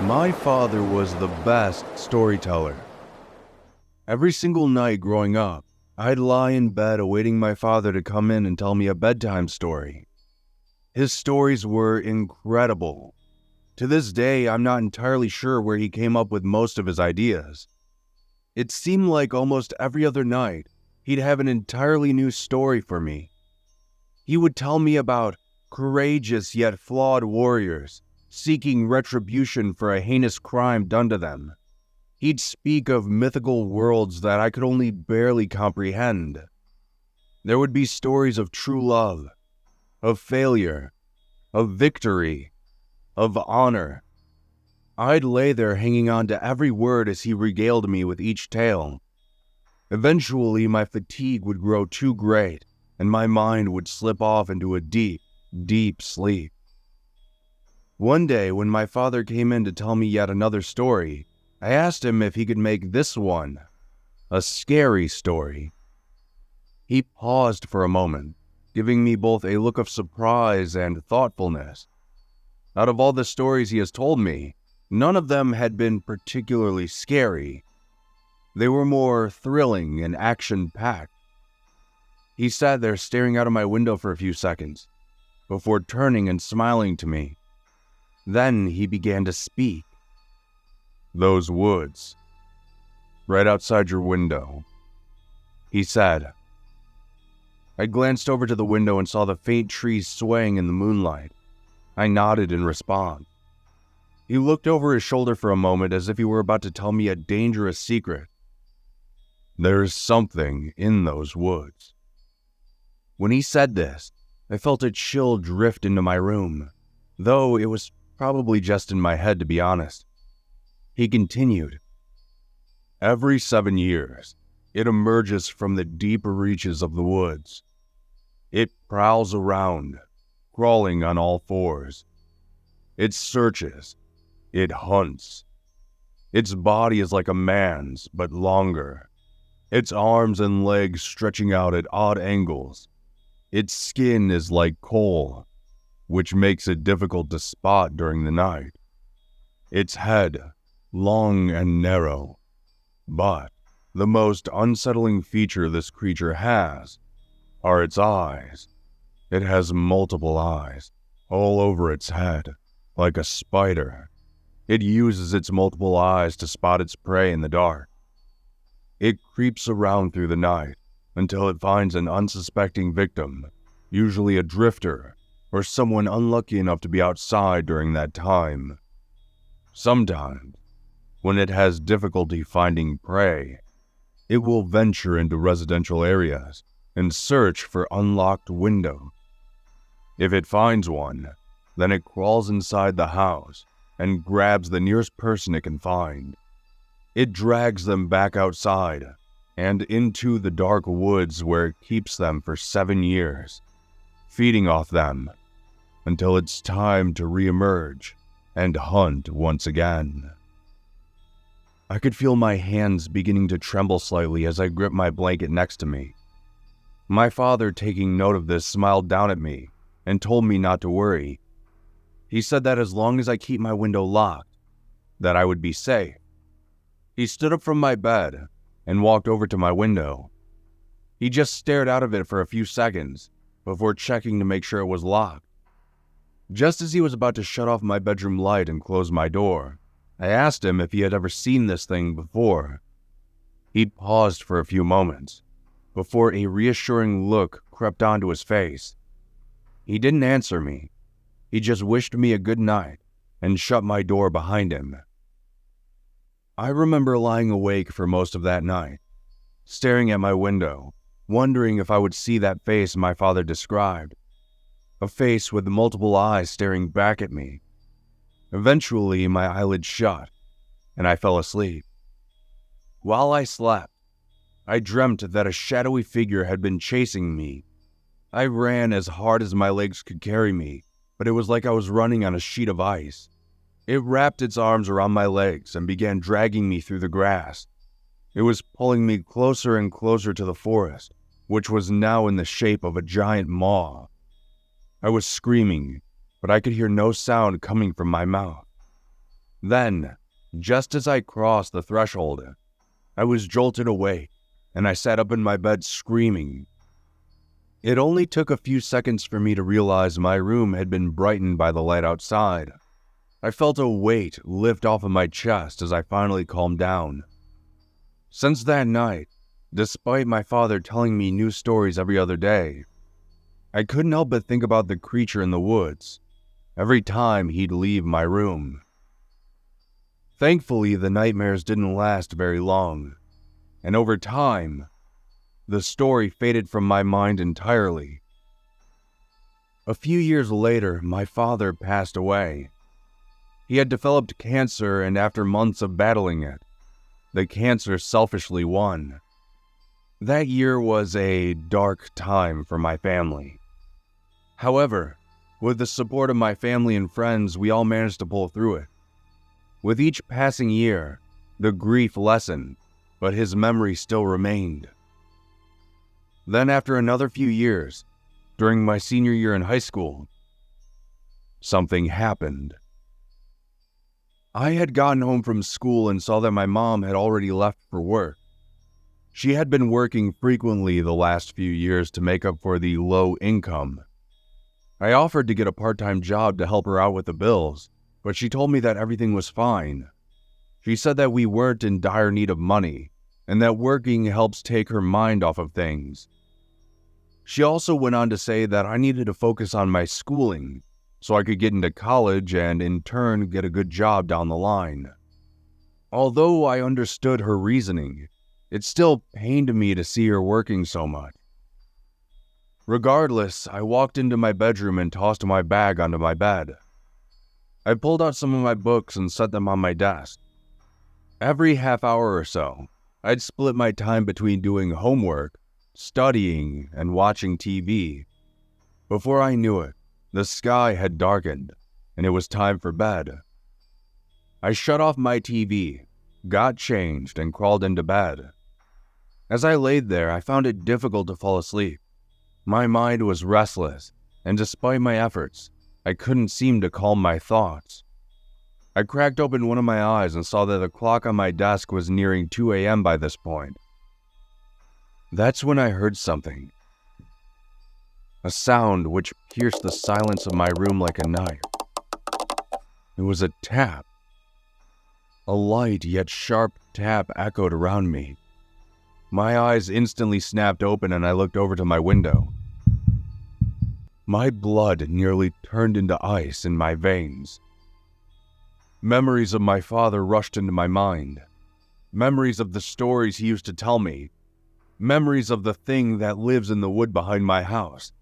My father was the best storyteller. Every single night growing up, I'd lie in bed awaiting my father to come in and tell me a bedtime story. His stories were incredible. To this day, I'm not entirely sure where he came up with most of his ideas. It seemed like almost every other night, he'd have an entirely new story for me. He would tell me about courageous yet flawed warriors seeking retribution for a heinous crime done to them. He'd speak of mythical worlds that I could only barely comprehend. There would be stories of true love, of failure, of victory, of honor. I'd lay there hanging on to every word as he regaled me with each tale. Eventually, my fatigue would grow too great, and my mind would slip off into a deep, deep sleep. One day, when my father came in to tell me yet another story, I asked him if he could make this one a scary story. He paused for a moment, giving me both a look of surprise and thoughtfulness. Out of all the stories he has told me, none of them had been particularly scary. They were more thrilling and action-packed. He sat there staring out of my window for a few seconds, before turning and smiling to me. Then he began to speak. "Those woods, right outside your window," he said. I glanced over to the window and saw the faint trees swaying in the moonlight. I nodded in response. He looked over his shoulder for a moment as if he were about to tell me a dangerous secret. "There's something in those woods." When he said this, I felt a chill drift into my room, though it was probably just in my head, to be honest. He continued, "Every 7 years, it emerges from the deep reaches of the woods. It prowls around, crawling on all fours. It searches. It hunts. Its body is like a man's, but longer. Its arms and legs stretching out at odd angles. Its skin is like coal, which makes it difficult to spot during the night. Its head, long and narrow. But the most unsettling feature this creature has are its eyes. It has multiple eyes, all over its head, like a spider. It uses its multiple eyes to spot its prey in the dark. It creeps around through the night until it finds an unsuspecting victim, usually a drifter or someone unlucky enough to be outside during that time. Sometimes, when it has difficulty finding prey, it will venture into residential areas and search for unlocked windows. If it finds one, then it crawls inside the house and grabs the nearest person it can find. It drags them back outside and into the dark woods where it keeps them for 7 years, feeding off them until it's time to reemerge and hunt once again." I could feel my hands beginning to tremble slightly as I gripped my blanket next to me. My father, taking note of this, smiled down at me and told me not to worry. He said that as long as I keep my window locked, that I would be safe. He stood up from my bed and walked over to my window. He just stared out of it for a few seconds before checking to make sure it was locked. Just as he was about to shut off my bedroom light and close my door, I asked him if he had ever seen this thing before. He paused for a few moments before a reassuring look crept onto his face. He didn't answer me. He just wished me a good night and shut my door behind him. I remember lying awake for most of that night, staring at my window, wondering if I would see that face my father described. A face with multiple eyes staring back at me. Eventually, my eyelids shut, and I fell asleep. While I slept, I dreamt that a shadowy figure had been chasing me. I ran as hard as my legs could carry me, but it was like I was running on a sheet of ice. It wrapped its arms around my legs and began dragging me through the grass. It was pulling me closer and closer to the forest, which was now in the shape of a giant maw. I was screaming, but I could hear no sound coming from my mouth. Then, just as I crossed the threshold, I was jolted awake, and I sat up in my bed screaming. It only took a few seconds for me to realize my room had been brightened by the light outside. I felt a weight lift off of my chest as I finally calmed down. Since that night, despite my father telling me new stories every other day, I couldn't help but think about the creature in the woods every time he'd leave my room. Thankfully, the nightmares didn't last very long, and over time, the story faded from my mind entirely. A few years later, my father passed away. He had developed cancer, and after months of battling it, the cancer selfishly won. That year was a dark time for my family. However, with the support of my family and friends, we all managed to pull through it. With each passing year, the grief lessened, but his memory still remained. Then after another few years, during my senior year in high school, something happened. I had gotten home from school and saw that my mom had already left for work. She had been working frequently the last few years to make up for the low income. I offered to get a part-time job to help her out with the bills, but she told me that everything was fine. She said that we weren't in dire need of money, and that working helps take her mind off of things. She also went on to say that I needed to focus on my schooling, so I could get into college and in turn get a good job down the line. Although I understood her reasoning, it still pained me to see her working so much. Regardless, I walked into my bedroom and tossed my bag onto my bed. I pulled out some of my books and set them on my desk. Every half hour or so, I'd split my time between doing homework, studying, and watching TV. Before I knew it, the sky had darkened, and it was time for bed. I shut off my TV, got changed, and crawled into bed. As I laid there, I found it difficult to fall asleep. My mind was restless, and despite my efforts, I couldn't seem to calm my thoughts. I cracked open one of my eyes and saw that the clock on my desk was nearing 2 a.m. by this point. That's when I heard something. A sound which pierced the silence of my room like a knife. It was a tap. A light yet sharp tap echoed around me. My eyes instantly snapped open and I looked over to my window. My blood nearly turned into ice in my veins. Memories of my father rushed into my mind. Memories of the stories he used to tell me. Memories of the thing that lives in the wood behind my house.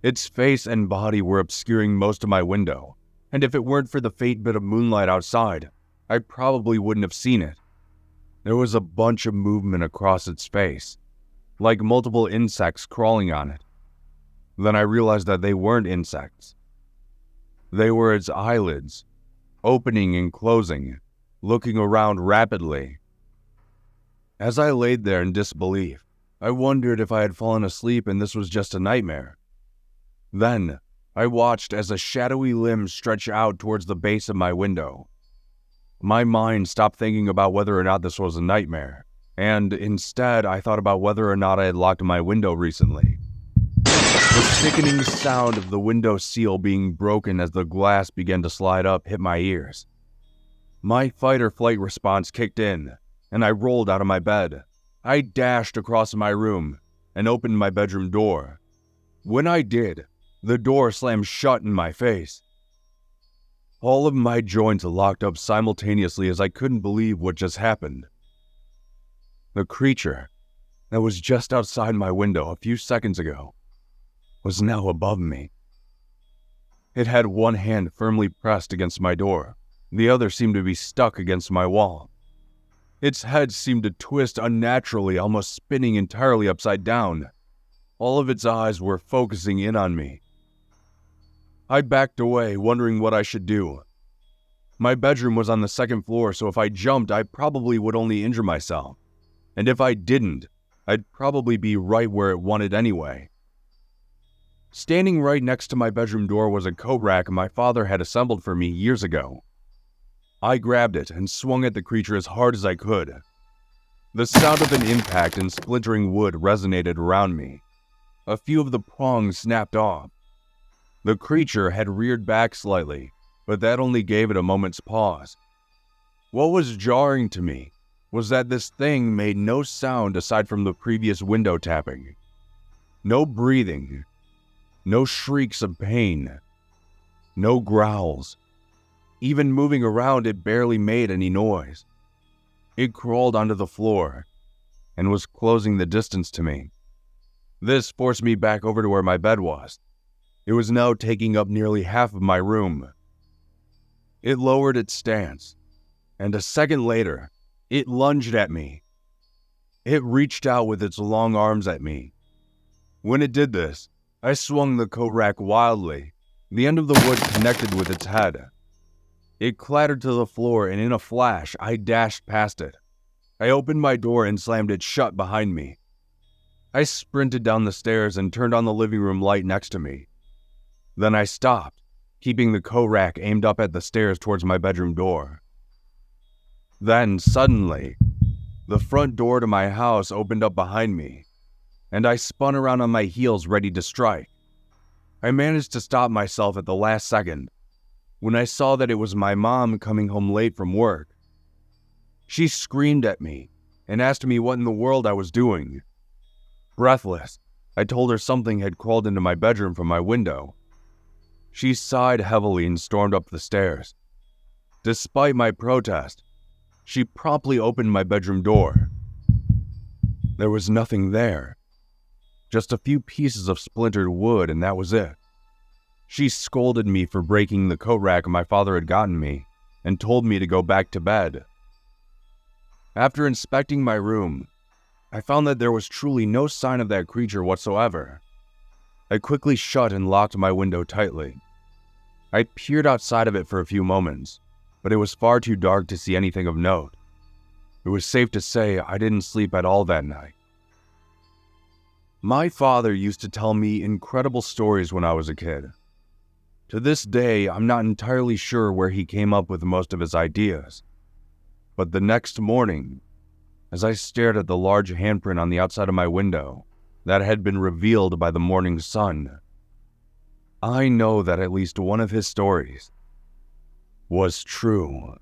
Its face and body were obscuring most of my window, and if it weren't for the faint bit of moonlight outside, I probably wouldn't have seen it. There was a bunch of movement across its face, like multiple insects crawling on it. Then I realized that they weren't insects. They were its eyelids, opening and closing, looking around rapidly. As I laid there in disbelief, I wondered if I had fallen asleep and this was just a nightmare. Then, I watched as a shadowy limb stretched out towards the base of my window. My mind stopped thinking about whether or not this was a nightmare, and instead I thought about whether or not I had locked my window recently. The sickening sound of the window seal being broken as the glass began to slide up hit my ears. My fight-or-flight response kicked in, and I rolled out of my bed. I dashed across my room and opened my bedroom door. When I did, the door slammed shut in my face. All of my joints locked up simultaneously as I couldn't believe what just happened. The creature that was just outside my window a few seconds ago was now above me. It had one hand firmly pressed against my door. The other seemed to be stuck against my wall. Its head seemed to twist unnaturally, almost spinning entirely upside down. All of its eyes were focusing in on me. I backed away, wondering what I should do. My bedroom was on the second floor, so if I jumped, I probably would only injure myself. And if I didn't, I'd probably be right where it wanted anyway. Standing right next to my bedroom door was a coat rack my father had assembled for me years ago. I grabbed it and swung at the creature as hard as I could. The sound of an impact and splintering wood resonated around me. A few of the prongs snapped off. The creature had reared back slightly, but that only gave it a moment's pause. What was jarring to me was that this thing made no sound aside from the previous window tapping. No breathing, no shrieks of pain, no growls. Even moving around, it barely made any noise. It crawled onto the floor and was closing the distance to me. This forced me back over to where my bed was. It was now taking up nearly half of my room. It lowered its stance, and a second later, it lunged at me. It reached out with its long arms at me. When it did this, I swung the coat rack wildly. The end of the wood connected with its head. It clattered to the floor, and in a flash, I dashed past it. I opened my door and slammed it shut behind me. I sprinted down the stairs and turned on the living room light next to me. Then I stopped, keeping the coat rack aimed up at the stairs towards my bedroom door. Then, suddenly, the front door to my house opened up behind me, and I spun around on my heels ready to strike. I managed to stop myself at the last second, when I saw that it was my mom coming home late from work. She screamed at me and asked me what in the world I was doing. Breathless, I told her something had crawled into my bedroom from my window. She sighed heavily and stormed up the stairs. Despite my protest, she promptly opened my bedroom door. There was nothing there. Just a few pieces of splintered wood, and that was it. She scolded me for breaking the coat rack my father had gotten me, and told me to go back to bed. After inspecting my room, I found that there was truly no sign of that creature whatsoever. I quickly shut and locked my window tightly. I peered outside of it for a few moments, but it was far too dark to see anything of note. It was safe to say I didn't sleep at all that night. My father used to tell me incredible stories when I was a kid. To this day, I'm not entirely sure where he came up with most of his ideas. But the next morning, as I stared at the large handprint on the outside of my window that had been revealed by the morning sun, I know that at least one of his stories was true.